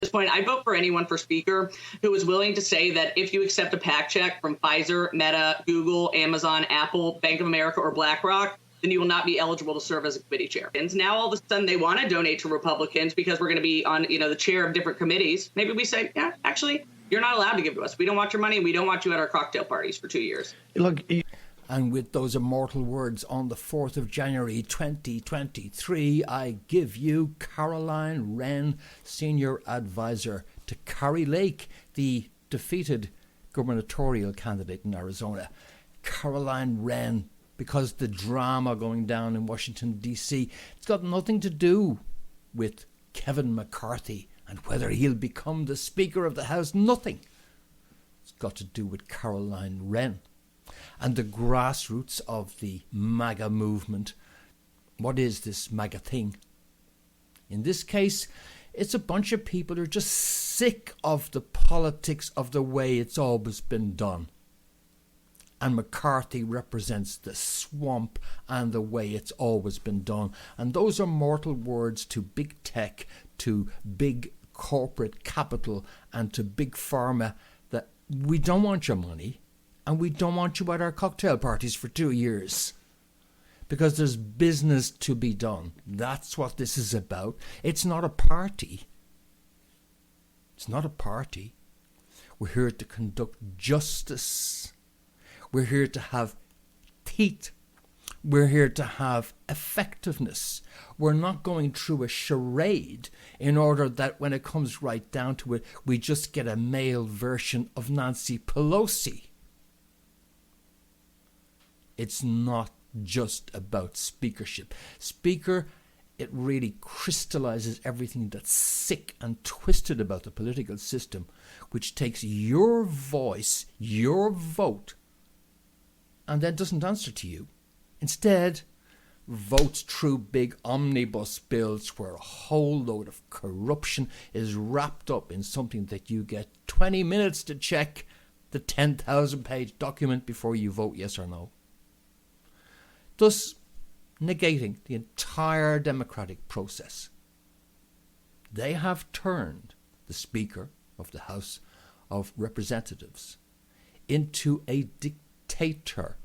this point, I vote for anyone for speaker who is willing to say that if you accept a PAC check from Pfizer, Meta, Google, Amazon, Apple, Bank of America, or BlackRock, then you will not be eligible to serve as a committee chair. And now all of a sudden they want to donate to Republicans because we're going to be on, the chair of different committees. Maybe we say, yeah, actually, you're not allowed to give to us. We don't want your money. We don't want you at our cocktail parties for 2 years. Look, and with those immortal words, on the 4th of January 2023, I give you Caroline Wren, Senior Advisor to Kari Lake, the defeated gubernatorial candidate in Arizona. Caroline Wren, because the drama going down in Washington, D.C., it's got nothing to do with Kevin McCarthy and whether he'll become the Speaker of the House. Nothing. It's got to do with Caroline Wren and the grassroots of the MAGA movement. What is this MAGA thing? In this case, it's a bunch of people who are just sick of the politics of the way it's always been done. And McCarthy represents the swamp and the way it's always been done. And those are mortal words to big tech, to big corporate capital, and to big pharma, that we don't want your money and we don't want you at our cocktail parties for 2 years. Because there's business to be done. That's what this is about. It's not a party. It's not a party. We're here to conduct justice. We're here to have teeth. We're here to have effectiveness. We're not going through a charade in order that when it comes right down to it, we just get a male version of Nancy Pelosi. It's not just about speakership. Speaker, it really crystallizes everything that's sick and twisted about the political system, which takes your voice, your vote, and then doesn't answer to you. Instead, votes through big omnibus bills where a whole load of corruption is wrapped up in something that you get 20 minutes to check the 10,000-page document before you vote yes or no. Thus negating the entire democratic process. They have turned the Speaker of the House of Representatives into a dictator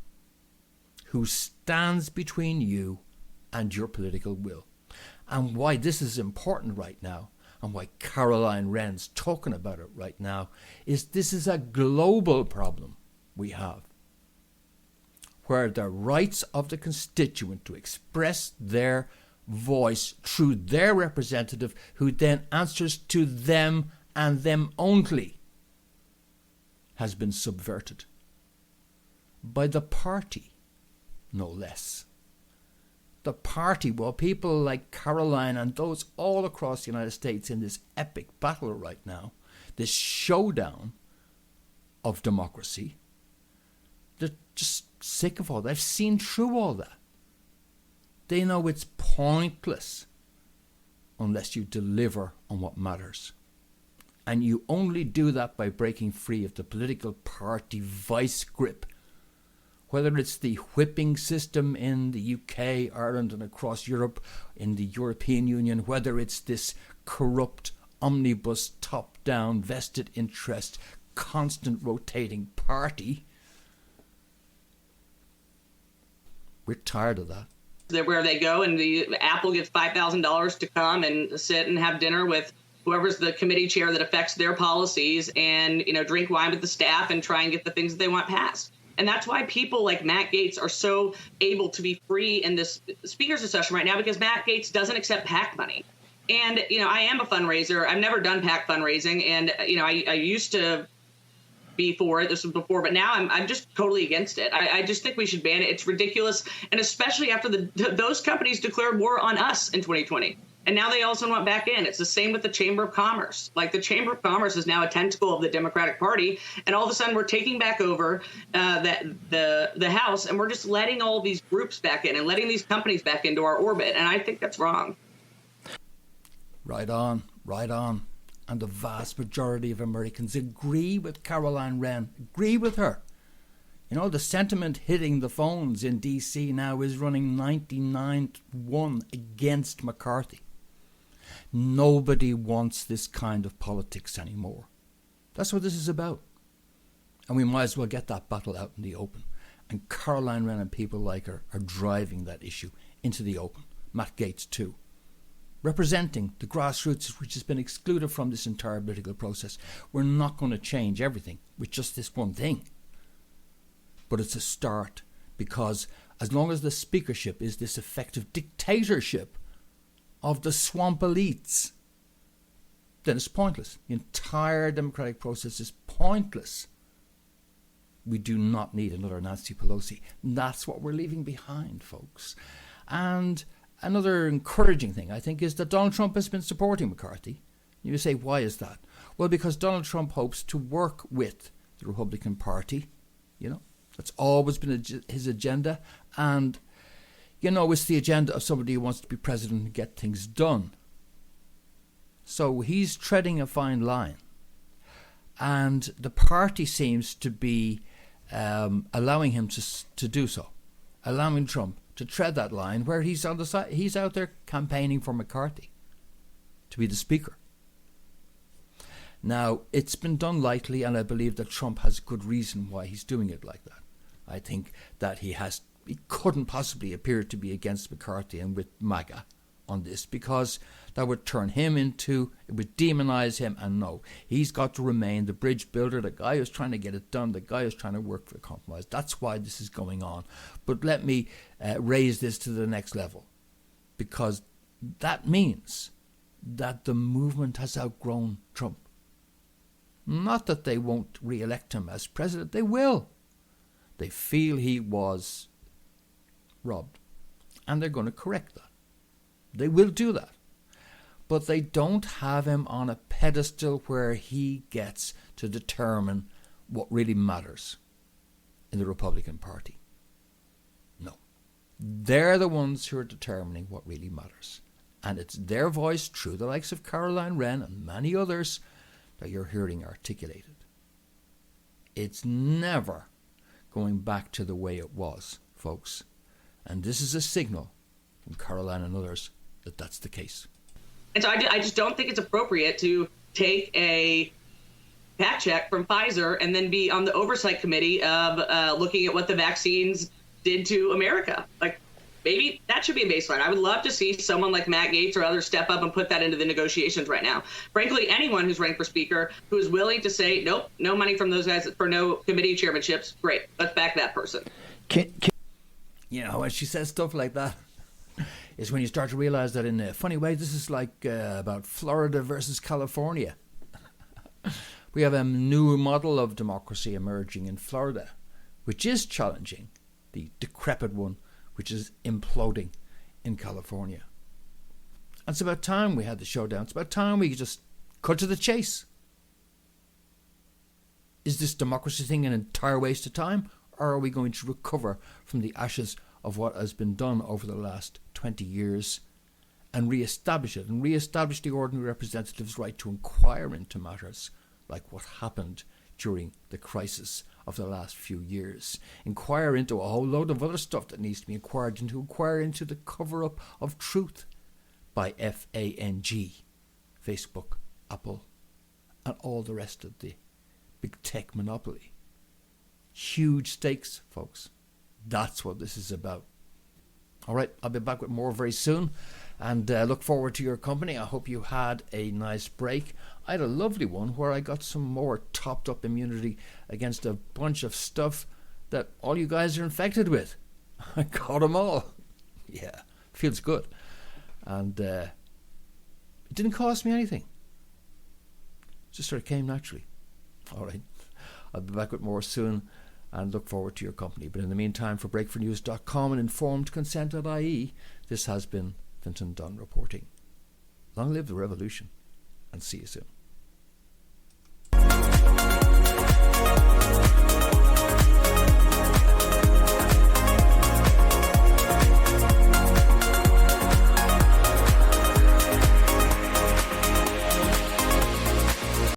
who stands between you and your political will. And why this is important right now, and why Caroline Wren's talking about it right now, is this is a global problem we have, where the rights of the constituent to express their voice through their representative, who then answers to them and them only, has been subverted by the party, no less. The party, well, people like Caroline and those all across the United States in this epic battle right now, this showdown of democracy, they're just sick of all that. They've seen through all that. They know it's pointless unless you deliver on what matters. And you only do that by breaking free of the political party vice grip. Whether it's the whipping system in the UK, Ireland and across Europe, in the European Union, whether it's this corrupt, omnibus, top-down, vested interest, constant rotating party, we're tired of that. Where they go and the Apple gets $5,000 to come and sit and have dinner with whoever's the committee chair that affects their policies and, drink wine with the staff and try and get the things that they want passed. And that's why people like Matt Gaetz are so able to be free in this speaker's session right now, because Matt Gaetz doesn't accept PAC money. And, I am a fundraiser. I've never done PAC fundraising. And, I used to be for it. This was before, but now I'm just totally against it. I just think we should ban it. It's ridiculous. And especially after those companies declared war on us in 2020. And now they also want back in. It's the same with the Chamber of Commerce. Like, the Chamber of Commerce is now a tentacle of the Democratic Party. And all of a sudden we're taking back over the House, and we're just letting all these groups back in and letting these companies back into our orbit. And I think that's wrong. Right on, right on. And the vast majority of Americans agree with Caroline Wren, agree with her. The sentiment hitting the phones in D.C. now is running 99-1 against McCarthy. Nobody wants this kind of politics anymore. That's what this is about. And we might as well get that battle out in the open. And Caroline Wren and people like her are driving that issue into the open. Matt Gaetz too. Representing the grassroots, which has been excluded from this entire political process. We're not going to change everything with just this one thing. But it's a start, because as long as the speakership is this effective dictatorship of the swamp elites, then it's pointless. The entire democratic process is pointless. We do not need another Nancy Pelosi. That's what we're leaving behind, folks. And another encouraging thing, I think, is that Donald Trump has been supporting McCarthy. You say, why is that? Well, because Donald Trump hopes to work with the Republican Party. That's always been his agenda. And, it's the agenda of somebody who wants to be president and get things done. So he's treading a fine line. And the party seems to be allowing him to do so, allowing Trump to tread that line where he's on the side. He's out there campaigning for McCarthy to be the speaker. Now, it's been done lightly, and I believe that Trump has good reason why he's doing it like that. I think that he couldn't possibly appear to be against McCarthy and with MAGA on this, because that would turn him it would demonize him. And no, he's got to remain the bridge builder, the guy who's trying to get it done, the guy who's trying to work for a compromise. That's why this is going on. But let me raise this to the next level, because that means that the movement has outgrown Trump. Not that they won't re-elect him as president. They will. They feel he was robbed, and they're going to correct that. They will do that. But they don't have him on a pedestal where he gets to determine what really matters in the Republican Party. No. They're the ones who are determining what really matters. And it's their voice, through the likes of Caroline Wren and many others, that you're hearing articulated. It's never going back to the way it was, folks. And this is a signal from Caroline and others that that's the case. And so I just don't think it's appropriate to take a fact check from Pfizer and then be on the oversight committee of looking at what the vaccines did to America. Like, maybe that should be a baseline. I would love to see someone like Matt Gaetz or others step up and put that into the negotiations right now. Frankly, anyone who's running for speaker who is willing to say, nope, no money from those guys for no committee chairmanships, great, let's back that person. When she says stuff like that, is when you start to realize that in a funny way, this is like about Florida versus California. We have a new model of democracy emerging in Florida, which is challenging the decrepit one, which is imploding in California. And it's about time we had the showdown. It's about time we just cut to the chase. Is this democracy thing an entire waste of time? Or are we going to recover from the ashes of what has been done over the last 20 years and re-establish it, and re-establish the ordinary representative's right to inquire into matters like what happened during the crisis of the last few years? Inquire into a whole load of other stuff that needs to be inquired into. Inquire into the cover-up of truth by FANG, Facebook, Apple, and all the rest of the big tech monopoly. Huge stakes, folks. That's what this is about. All right, I'll be back with more very soon, and look forward to your company. I hope you had a nice break. I had a lovely one where I got some more topped up immunity against a bunch of stuff that all you guys are infected with. I got them all. Yeah, feels good. And it didn't cost me anything. It just sort of came naturally. All right, I'll be back with more soon, and look forward to your company. But in the meantime, for breakfornews.com and informedconsent.ie, this has been Fintan Dunn reporting. Long live the revolution, and see you soon.